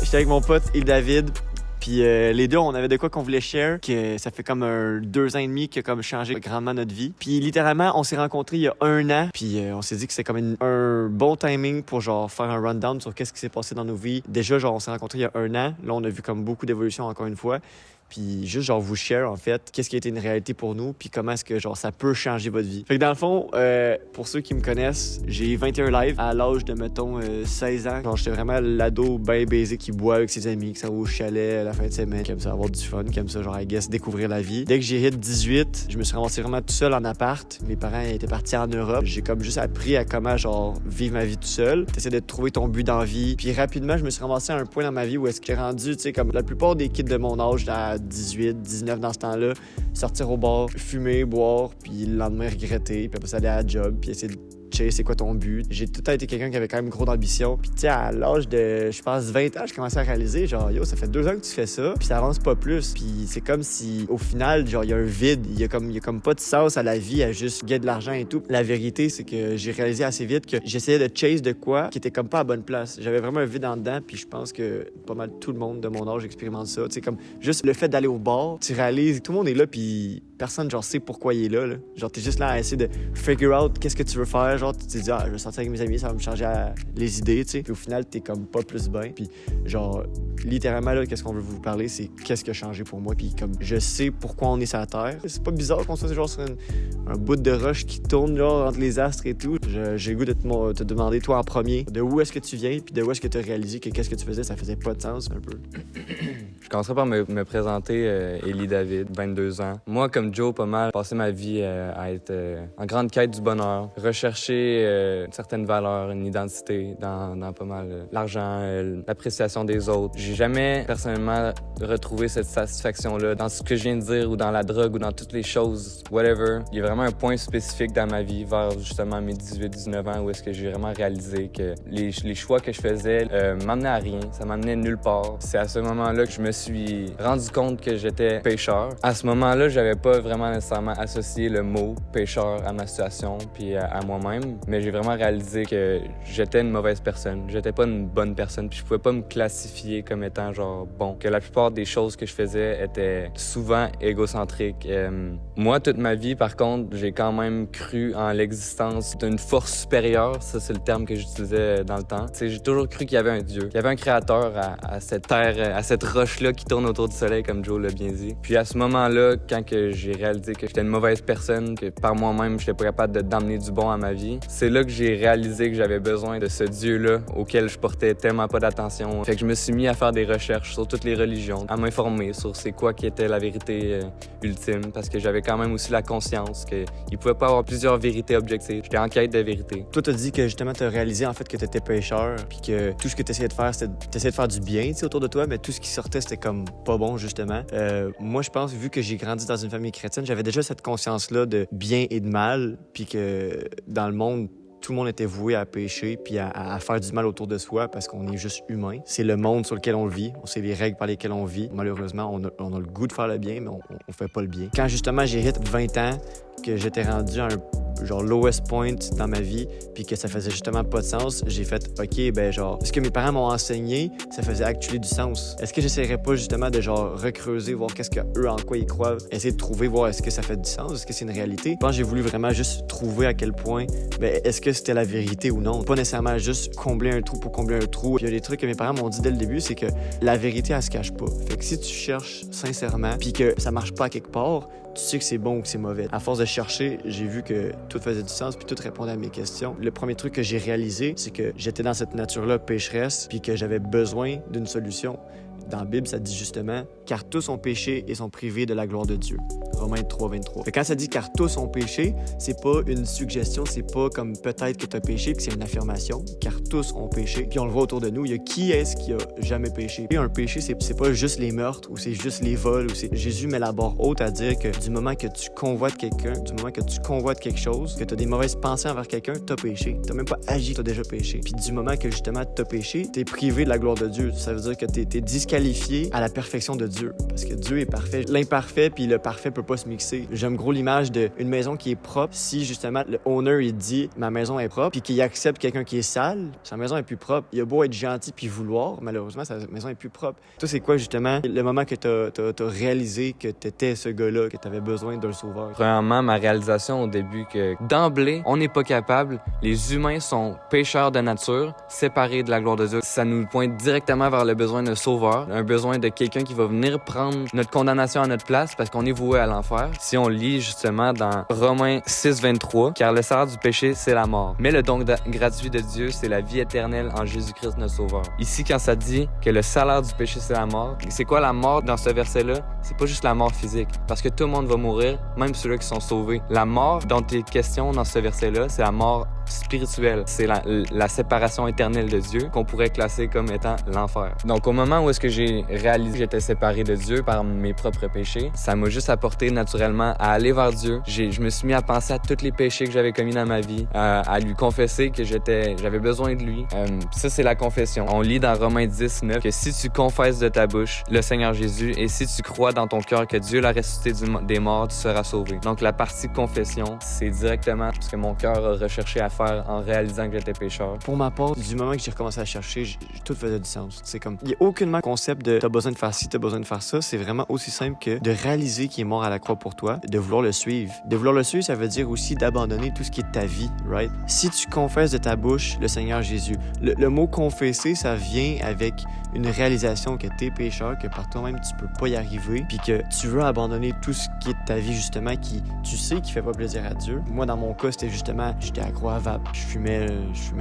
J'étais avec mon pote et David. Puis les deux, on avait de quoi qu'on voulait share, que ça fait comme 2 ans et demi qui a comme changé grandement notre vie. Puis littéralement, on s'est rencontrés il y a 1 an, puis on s'est dit que c'était comme un bon timing pour genre faire un rundown sur qu'est-ce qui s'est passé dans nos vies. Déjà, genre, on s'est rencontrés il y a 1 an. Là, on a vu comme beaucoup d'évolution encore une fois. Puis juste genre vous share en fait qu'est-ce qui a été une réalité pour nous puis comment est-ce que genre ça peut changer votre vie. Fait que dans le fond, pour ceux qui me connaissent, j'ai 21 live à l'âge de mettons 16 ans. Genre j'étais vraiment l'ado bien baisé qui boit avec ses amis, qui s'en va au chalet à la fin de semaine, qui aime ça avoir du fun, qui aime ça genre I guess découvrir la vie. Dès que j'ai hit 18, je me suis ramassé vraiment tout seul en appart. Mes parents étaient partis en Europe. J'ai comme juste appris à comment genre vivre ma vie tout seul. T'essaies de trouver ton but dans la vie. Puis rapidement, je me suis ramassé à un point dans ma vie où est-ce que j'ai rendu, tu sais comme la plupart des kids de mon âge à 18, 19 dans ce temps-là, sortir au bar, fumer, boire, puis le lendemain regretter, puis après ça aller à la job, puis essayer de c'est quoi ton but. J'ai tout le temps été quelqu'un qui avait quand même gros d'ambition. Puis tu sais, à l'âge de, je pense, 20 ans, je commençais à réaliser, genre, yo, ça fait 2 ans que tu fais ça, puis ça avance pas plus. Puis c'est comme si, au final, genre, il y a un vide, il y a comme pas de sens à la vie, à juste gagner de l'argent et tout. La vérité, c'est que j'ai réalisé assez vite que j'essayais de chase de quoi qui était comme pas à bonne place. J'avais vraiment un vide en dedans, puis je pense que pas mal tout le monde de mon âge expérimente ça. Tu sais, comme juste le fait d'aller au bar, tu réalises, tout le monde est là, puis personne, genre, sait pourquoi il est là, là. Genre, t'es juste là à essayer de figure out qu'est-ce que tu veux faire. Genre, tu te dis, je vais sortir avec mes amis, ça va me changer les idées, tu sais. Puis au final, t'es comme pas plus bien. Puis genre, littéralement, là, qu'est-ce qu'on veut vous parler, c'est qu'est-ce qui a changé pour moi. Puis comme, je sais pourquoi on est sur la Terre. C'est pas bizarre qu'on soit genre sur un bout de roche qui tourne, genre, entre les astres et tout. J'ai le goût de te demander, toi, en premier, de où est-ce que tu viens, puis de où est-ce que tu as réalisé que qu'est-ce que tu faisais, ça faisait pas de sens, un peu. Je commencerai par me présenter, Élie David, 22 ans. Moi, comme Joe, pas mal, passé ma vie à être en grande quête du bonheur, rechercher une certaine valeur, une identité dans pas mal l'argent, l'appréciation des autres. J'ai jamais, personnellement, retrouvé cette satisfaction-là dans ce que je viens de dire ou dans la drogue ou dans toutes les choses, whatever. Il y a vraiment un point spécifique dans ma vie vers justement mes 18-19 ans où est-ce que j'ai vraiment réalisé que les choix que je faisais m'amenaient à rien, ça m'amenait nulle part. C'est à ce moment-là que je me suis rendu compte que j'étais pécheur. À ce moment-là, j'avais pas vraiment nécessairement associé le mot pécheur à ma situation puis à moi-même, mais j'ai vraiment réalisé que j'étais une mauvaise personne. J'étais pas une bonne personne puis je pouvais pas me classifier comme étant genre bon. Que la plupart des choses que je faisais étaient souvent égocentriques. Moi, toute ma vie, par contre, j'ai quand même cru en l'existence d'une force supérieure. Ça, c'est le terme que j'utilisais dans le temps. T'sais, j'ai toujours cru qu'il y avait un Dieu, qu'il y avait un créateur à cette terre, à cette roche-là qui tourne autour du soleil, comme Joe l'a bien dit. Puis à ce moment-là, quand que j'ai réalisé que j'étais une mauvaise personne, que par moi-même, j'étais pas capable d'amener du bon à ma vie, c'est là que j'ai réalisé que j'avais besoin de ce Dieu-là auquel je portais tellement pas d'attention. Fait que je me suis mis à faire des recherches sur toutes les religions, à m'informer sur c'est quoi qui était la vérité ultime, parce que j'avais quand même aussi la conscience qu'il pouvait pas avoir plusieurs vérités objectives. J'étais en quête de vérité. Toi, t'as dit que justement, t'as réalisé en fait que t'étais pécheur, puis que tout ce que t'essayais de faire, c'était t'essayais de faire du bien, tu sais, autour de toi, mais tout ce qui sortait, c'était comme pas bon, justement. Moi, je pense, vu que j'ai grandi dans une famille chrétienne, j'avais déjà cette conscience-là de bien et de mal, puis que dans le monde, tout le monde était voué à pécher puis à faire du mal autour de soi parce qu'on est juste humain. C'est le monde sur lequel on vit. On sait les règles par lesquelles on vit. Malheureusement, on a le goût de faire le bien, mais on fait pas le bien. Quand justement j'ai hit 20 ans, que j'étais rendu à un genre lowest point dans ma vie, puis que ça faisait justement pas de sens, j'ai fait OK, ben genre, ce que mes parents m'ont enseigné, ça faisait actually du sens. Est-ce que j'essaierais pas justement de genre recreuser, voir qu'est-ce que eux en quoi ils croient, essayer de trouver, voir est-ce que ça fait du sens, est-ce que c'est une réalité? Je pense que j'ai voulu vraiment juste trouver à quel point, ben est-ce que c'était la vérité ou non? Pas nécessairement juste combler un trou pour combler un trou. Puis il y a des trucs que mes parents m'ont dit dès le début, c'est que la vérité, elle se cache pas. Fait que si tu cherches sincèrement, puis que ça marche pas à quelque part, tu sais que c'est bon ou que c'est mauvais. À force de chercher, j'ai vu que tout faisait du sens puis tout répondait à mes questions. Le premier truc que j'ai réalisé, c'est que j'étais dans cette nature-là pécheresse puis que j'avais besoin d'une solution. Dans la Bible, ça dit justement « Car tous ont péché et sont privés de la gloire de Dieu ». Romains 3, 23. Fait quand ça dit « Car tous ont péché », c'est pas une suggestion, c'est pas comme peut-être que tu as péché, puis c'est une affirmation. « Car tous ont péché ». Puis on le voit autour de nous, il y a qui est-ce qui a jamais péché? Et un péché, c'est pas juste les meurtres ou c'est juste les vols. Jésus met la barre haute à dire que du moment que tu convoites quelqu'un, du moment que tu convoites quelque chose, que tu as des mauvaises pensées envers quelqu'un, t'as péché. T'as même pas agi, t'as déjà péché. Puis du moment que justement t'as péché, t'es privé de la gloire de Dieu. Ça veut dire que t'es se qualifier à la perfection de Dieu. Parce que Dieu est parfait. L'imparfait puis le parfait peut pas se mixer. J'aime gros l'image d'une maison qui est propre. Si justement le owner il dit ma maison est propre puis qu'il accepte quelqu'un qui est sale, sa maison est plus propre. Il a beau être gentil puis vouloir, malheureusement sa maison est plus propre. Toi c'est quoi justement le moment que t'as réalisé que t'étais ce gars-là, que t'avais besoin d'un sauveur? Premièrement, ma réalisation au début que d'emblée, on n'est pas capable. Les humains sont pécheurs de nature, séparés de la gloire de Dieu. Ça nous pointe directement vers le besoin d'un sauveur, un besoin de quelqu'un qui va venir prendre notre condamnation à notre place parce qu'on est voué à l'enfer. Si on lit justement dans Romains 6:23, car le salaire du péché, c'est la mort. Mais le don gratuit de Dieu, c'est la vie éternelle en Jésus-Christ, notre sauveur. Ici, quand ça dit que le salaire du péché, c'est la mort, c'est quoi la mort dans ce verset-là? C'est pas juste la mort physique, parce que tout le monde va mourir, même ceux-là qui sont sauvés. La mort dont il est question dans ce verset-là, c'est la mort spirituelle. C'est la séparation éternelle de Dieu qu'on pourrait classer comme étant l'enfer. Donc, au moment où est-ce que j'ai réalisé que j'étais séparé de Dieu par mes propres péchés, ça m'a juste apporté naturellement à aller vers Dieu. Je me suis mis à penser à tous les péchés que j'avais commis dans ma vie, à lui confesser que j'avais besoin de lui. Ça, c'est la confession. On lit dans Romains 10:9 que si tu confesses de ta bouche le Seigneur Jésus et si tu crois dans ton cœur que Dieu l'a ressuscité des morts, tu seras sauvé. Donc, la partie confession, c'est directement ce que mon cœur a recherché à faire en réalisant que j'étais pécheur. Pour ma part, du moment que j'ai recommencé à chercher, tout faisait du sens. C'est comme, il n'y a aucunement concept de t'as besoin de faire ci, t'as besoin de faire ça. C'est vraiment aussi simple que de réaliser qu'il est mort à la croix pour toi, de vouloir le suivre. De vouloir le suivre, ça veut dire aussi d'abandonner tout ce qui est ta vie, right? Si tu confesses de ta bouche le Seigneur Jésus, le mot confesser, ça vient avec une réalisation que t'es pécheur, que par toi-même tu peux pas y arriver, puis que tu veux abandonner tout ce qui est de ta vie justement, qui tu sais qui fait pas plaisir à Dieu. Moi, dans mon cas, c'était justement, j'étais accro à vape, je fumais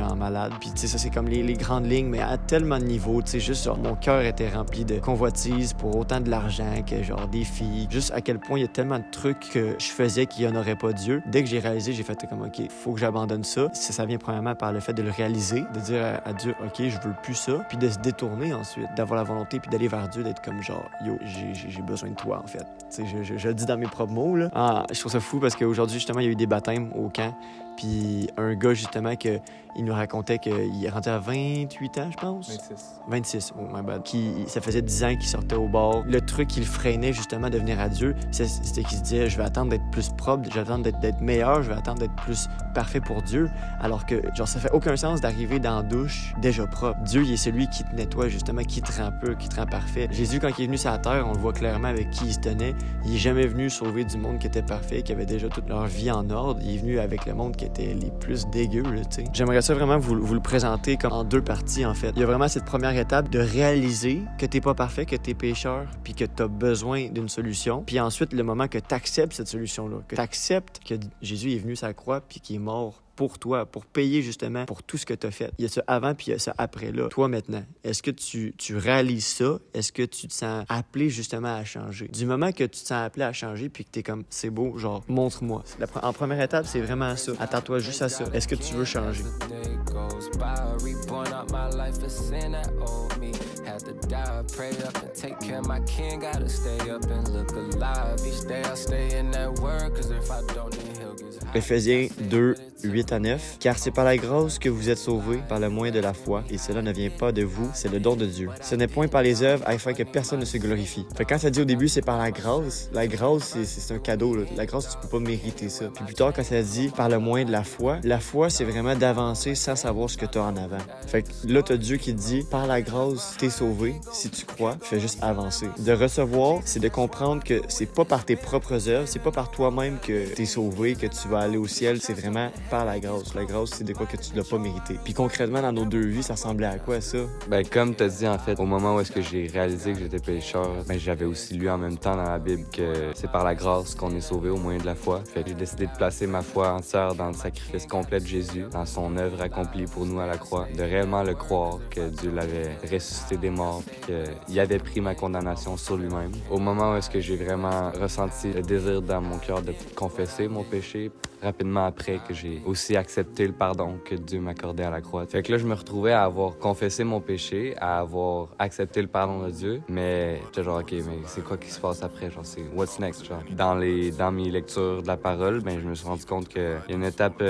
en malade, puis tu sais, ça c'est comme les grandes lignes, mais à tellement de niveaux, tu sais, juste genre, mon cœur était rempli de convoitises pour autant de l'argent que genre des filles, juste à quel point il y a tellement de trucs que je faisais qui honoraient pas Dieu. Dès que j'ai réalisé, j'ai fait comme, OK, faut que j'abandonne ça. Ça vient premièrement par le fait de le réaliser, de dire à Dieu, OK, je veux plus ça, puis de se détourner ensuite, d'avoir la volonté, puis d'aller vers Dieu, d'être comme genre, yo, j'ai besoin de toi, en fait. Tu sais, je le dis dans mes propres mots, là. Je trouve ça fou parce qu'aujourd'hui, justement, il y a eu des baptêmes au camp, puis un gars, justement, il nous racontait qu'il est rentré à 28 ans, je pense. 26, oh my bad. Ça faisait 10 ans qu'il sortait au bord. Le truc qui le freinait, justement, de venir à Dieu, c'était qu'il se disait, je vais attendre d'être plus propre, je vais attendre d'être meilleur, je vais attendre d'être plus parfait pour Dieu. Alors que, genre, ça fait aucun sens d'arriver dans la douche déjà propre. Dieu, il est celui qui te nettoie, justement, qui te rend pur, qui te rend parfait. Jésus, quand il est venu sur la terre, on le voit clairement avec qui il se tenait. Il est jamais venu sauver du monde qui était parfait, qui avait déjà toute leur vie en ordre. Il est venu avec le monde qui était les plus dégueux, là, tu sais. J'aimerais ça vraiment vous le présenter comme en deux parties, en fait. Il y a vraiment cette première étape de réaliser que t'es pas parfait, que t'es pécheur, puis que t'as besoin d'une solution. Puis ensuite, le moment que t'acceptes cette solution-là, que t'acceptes que Jésus est venu sur la croix, puis qu'il est mort pour toi, pour payer justement pour tout ce que tu as fait. Il y a ça avant puis il y a ça après là. Toi maintenant, est-ce que tu réalises ça? Est-ce que tu te sens appelé justement à changer? Du moment que tu te sens appelé à changer puis que tu es comme, c'est beau, genre, montre-moi. En première étape, c'est vraiment ça. Attends-toi juste à ça. Est-ce que tu veux changer? Éphésiens 2, 8-9. Car c'est par la grâce que vous êtes sauvés, par le moyen de la foi, et cela ne vient pas de vous, c'est le don de Dieu. Ce n'est point par les œuvres afin que personne ne se glorifie. Fait que quand ça dit au début, c'est par la grâce c'est un cadeau, là. La grâce, tu peux pas mériter ça. Puis plus tard, quand ça dit par le moyen de la foi, c'est vraiment d'avancer sans savoir ce que tu as en avant. Fait que là, t'as Dieu qui dit, par la grâce, t'es sauvé. Si tu crois, fais juste avancer. De recevoir, c'est de comprendre que c'est pas par tes propres œuvres, c'est pas par toi-même que t'es sauvé, que tu vas aller au ciel, c'est vraiment par la grâce. La grâce, c'est de quoi que tu l'as pas mérité. Puis concrètement, dans nos deux vies, ça ressemblait à quoi, ça? Ben, comme t'as dit, en fait, au moment où est-ce que j'ai réalisé que j'étais pécheur, ben, j'avais aussi lu en même temps dans la Bible que c'est par la grâce qu'on est sauvé au moyen de la foi. Fait que j'ai décidé de placer ma foi entière dans le sacrifice complet de Jésus, dans son œuvre accomplie pour nous à la croix, de réellement le croire que Dieu l'avait ressuscité des morts puis qu'il avait pris ma condamnation sur lui-même. Au moment où est-ce que j'ai vraiment ressenti le désir dans mon cœur de confesser mon péché, rapidement après que j'ai aussi accepté le pardon que Dieu m'accordait à la croix. Fait que là, je me retrouvais à avoir confessé mon péché, à avoir accepté le pardon de Dieu, mais j'étais genre, OK, mais c'est quoi qui se passe après? Genre, c'est what's next? Genre, dans mes lectures de la parole, ben, je me suis rendu compte qu'il y a une étape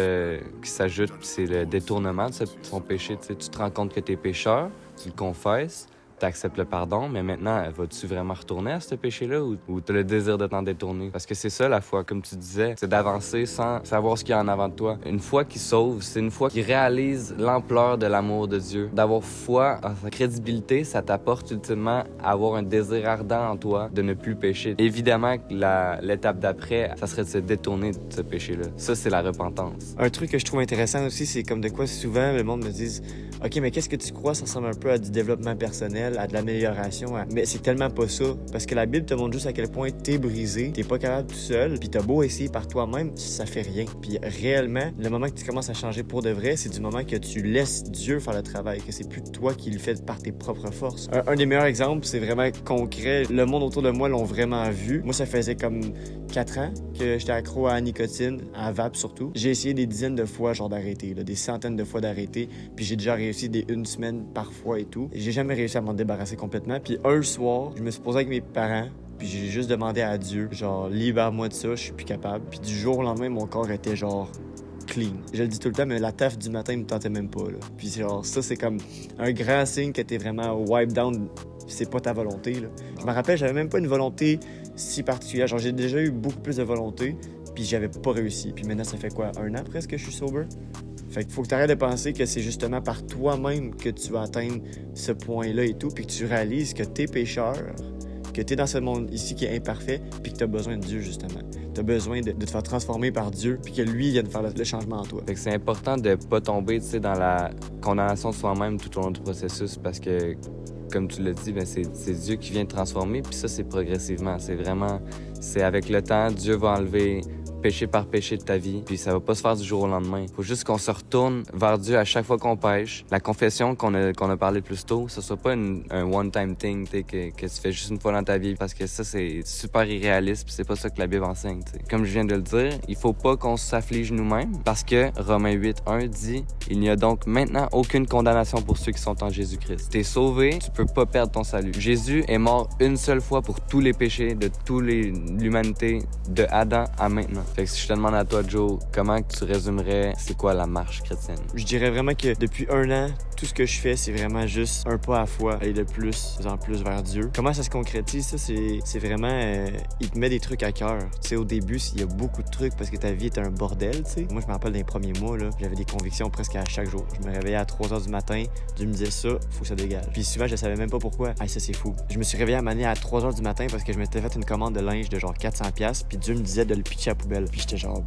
qui s'ajoute, c'est le détournement de son péché. Tu sais, tu te rends compte que t'es pécheur, tu le confesses, t'acceptes le pardon, mais maintenant, vas-tu vraiment retourner à ce péché-là ou t'as le désir de t'en détourner? Parce que c'est ça, la foi, comme tu disais, c'est d'avancer sans savoir ce qu'il y a en avant de toi. Une foi qui sauve, c'est une foi qui réalise l'ampleur de l'amour de Dieu. D'avoir foi en sa crédibilité, ça t'apporte ultimement à avoir un désir ardent en toi de ne plus pécher. Évidemment que l'étape d'après, ça serait de se détourner de ce péché-là. Ça, c'est la repentance. Un truc que je trouve intéressant aussi, c'est comme de quoi souvent le monde me dit « OK, mais qu'est-ce que tu crois? Ça ressemble un peu à du développement personnel, à de l'amélioration. Mais c'est tellement pas ça. Parce que la Bible te montre juste à quel point t'es brisé, t'es pas capable tout seul, puis t'as beau essayer par toi-même, ça fait rien. Puis réellement, le moment que tu commences à changer pour de vrai, c'est du moment que tu laisses Dieu faire le travail, que c'est plus toi qui le fais par tes propres forces. Un des meilleurs exemples, c'est vraiment concret. Le monde autour de moi l'ont vraiment vu. Moi, ça faisait comme 4 ans que j'étais accro à la nicotine, à vape surtout. J'ai essayé des dizaines de fois, genre d'arrêter, des centaines de fois d'arrêter, puis j'ai déjà réussi des 1 semaine parfois et tout. J'ai jamais réussi à m'en débarrasser complètement. Puis un soir, je me suis posé avec mes parents, puis j'ai juste demandé à Dieu, genre, libère-moi de ça, je suis plus capable. Puis du jour au lendemain, mon corps était genre clean. Je le dis tout le temps, mais la taf du matin me tentait même pas, là. Puis genre, ça, c'est comme un grand signe que t'es vraiment wipe down, c'est pas ta volonté, là. Je me rappelle, j'avais même pas une volonté si particulière. Genre, j'ai déjà eu beaucoup plus de volonté, puis j'avais pas réussi. Puis maintenant, ça fait quoi, 1 an presque que je suis sober? Fait qu'il faut que tu arrêtes de penser que c'est justement par toi-même que tu vas atteindre ce point-là et tout, puis que tu réalises que t'es pécheur, que t'es dans ce monde ici qui est imparfait, puis que t'as besoin de Dieu, justement. T'as besoin de te faire transformer par Dieu, puis que lui vienne faire le changement en toi. Fait que c'est important de pas tomber, tu sais, dans la condamnation de soi-même tout au long du processus, parce que, comme tu l'as dit, ben c'est Dieu qui vient te transformer, puis ça, c'est progressivement. C'est avec le temps, Dieu va enlever péché par péché de ta vie, puis ça va pas se faire du jour au lendemain. Faut juste qu'on se retourne vers Dieu à chaque fois qu'on pêche. La confession qu'on a parlé plus tôt, ça soit pas un one-time thing que tu fais juste une fois dans ta vie, parce que ça, c'est super irréaliste, puis c'est pas ça que la Bible enseigne, t'sais. Comme je viens de le dire, il faut pas qu'on s'afflige nous-mêmes, parce que Romains 8:1 dit « Il n'y a donc maintenant aucune condamnation pour ceux qui sont en Jésus-Christ. » T'es sauvé, tu peux pas perdre ton salut. Jésus est mort une seule fois pour tous les péchés de toute l'humanité, de Adam à maintenant. Fait que si je te demande à toi, Joe, comment tu résumerais c'est quoi la marche chrétienne? Je dirais vraiment que depuis 1 an, tout ce que je fais, c'est vraiment juste un pas à la fois, aller de plus en plus vers Dieu. Comment ça se concrétise, ça? C'est vraiment... il te met des trucs à cœur. Tu sais, au début, il y a beaucoup de trucs parce que ta vie était un bordel, tu sais. Moi, je me rappelle dans les premiers mois, là, j'avais des convictions presque à chaque jour. Je me réveillais à 3 h du matin, Dieu me disait ça, faut que ça dégage. Puis souvent, je savais même pas pourquoi. Ah, ça, c'est fou. Je me suis réveillé à Mané à 3 h du matin parce que je m'étais fait une commande de linge de genre 400$, puis Dieu me disait de le pitcher à la poubelle. Puis j'étais genre...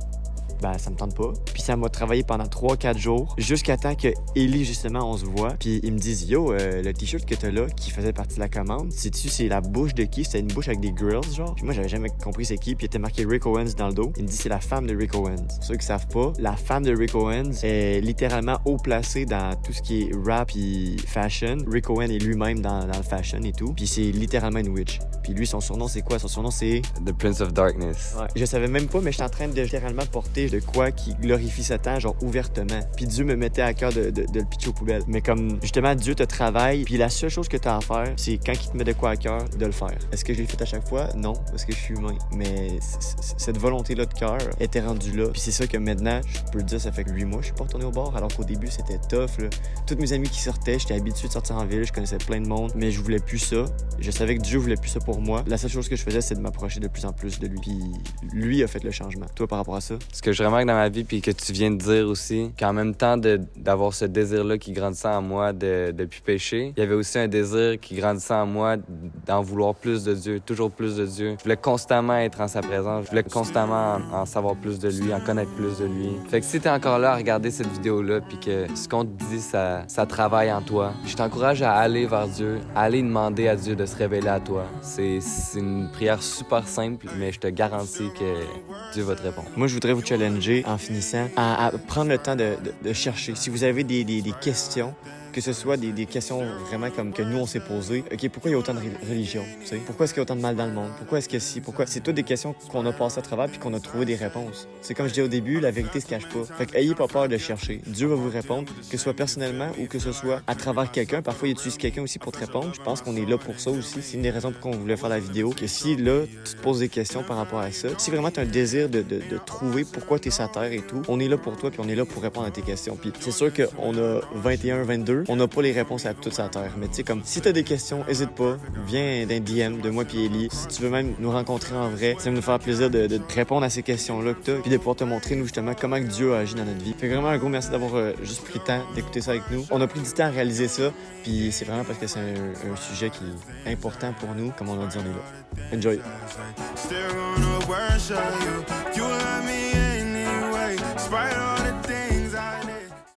ben ça me tente pas. Puis ça m'a travaillé pendant 3-4 jours, jusqu'à temps que Ellie, justement, on se voit. Puis ils me disent, yo, le t-shirt que t'as là, qui faisait partie de la commande, sais-tu, c'est la bouche de qui? C'était une bouche avec des grills, genre. Puis moi, j'avais jamais compris c'est qui. Puis il était marqué Rick Owens dans le dos. Il me dit, c'est la femme de Rick Owens. Pour ceux qui savent pas, la femme de Rick Owens est littéralement haut placée dans tout ce qui est rap et fashion. Rick Owens est lui-même dans le fashion et tout. Puis c'est littéralement une witch. Puis lui, son surnom, c'est quoi? Son surnom, c'est... The Prince of Darkness. Ouais. Je savais même pas, mais j'étais en train de littéralement porter de quoi qui glorifie Satan, genre ouvertement. Puis Dieu me mettait à cœur de le pitcher aux poubelles. Mais comme, justement, Dieu te travaille, puis la seule chose que tu as à faire, c'est quand il te met de quoi à cœur, de le faire. Est-ce que je l'ai fait à chaque fois? Non, parce que je suis humain. Mais cette volonté-là de cœur était rendue là. Puis c'est ça que maintenant, je peux le dire, ça fait que 8 mois, je suis pas retourné au bar, alors qu'au début, c'était tough, là. Toutes mes amis qui sortaient, j'étais habitué de sortir en ville, je connaissais plein de monde, mais je voulais plus ça. Je savais que Dieu voulait plus ça pour moi. La seule chose que je faisais, c'est de m'approcher de plus en plus de lui. Puis lui a fait le changement. Toi, par rapport à ça? Ce que je remarque dans ma vie, puis que tu viens de dire aussi, qu'en même temps d'avoir ce désir-là qui grandissait en moi de plus pécher, il y avait aussi un désir qui grandissait en moi d'en vouloir plus de Dieu, toujours plus de Dieu. Je voulais constamment être en sa présence, je voulais constamment en savoir plus de lui, en connaître plus de lui. Fait que si t'es encore là à regarder cette vidéo-là, puis que ce qu'on te dit, ça travaille en toi, je t'encourage à aller vers Dieu, à aller demander à Dieu de se révéler à toi. C'est une prière super simple, mais je te garantis que Dieu va te répondre. Moi, je voudrais vous challenger en finissant à prendre le temps de chercher. Si vous avez des questions, que ce soit des questions vraiment comme que nous, on s'est posées. OK, pourquoi il y a autant de religions? Tu sais? Pourquoi est-ce qu'il y a autant de mal dans le monde? Pourquoi est-ce que si? Pourquoi? C'est toutes des questions qu'on a passées à travers puis qu'on a trouvé des réponses. C'est comme je disais au début, la vérité se cache pas. Fait que ayez pas peur de chercher. Dieu va vous répondre, que ce soit personnellement ou que ce soit à travers quelqu'un. Parfois, il utilise quelqu'un aussi pour te répondre. Je pense qu'on est là pour ça aussi. C'est une des raisons pour qu'on voulait faire la vidéo. Que si, là, tu te poses des questions par rapport à ça, si vraiment tu as un désir de trouver pourquoi tu es sur terre et tout, on est là pour toi puis on est là pour répondre à tes questions. Puis c'est sûr qu'on a 21, 22, On n'a pas les réponses à toute sa terre. Mais tu sais, comme si t'as des questions, hésite pas. Viens d'un DM de moi puis Ellie. Si tu veux même nous rencontrer en vrai, ça va nous faire plaisir de te répondre à ces questions-là que t'as, puis de pouvoir te montrer, nous, justement, comment que Dieu a agi dans notre vie. Fait que vraiment un gros merci d'avoir juste pris le temps d'écouter ça avec nous. On a pris du temps à réaliser ça, puis c'est vraiment parce que c'est un sujet qui est important pour nous. Comme on a dit, on est là. Enjoy! Still gonna worship you.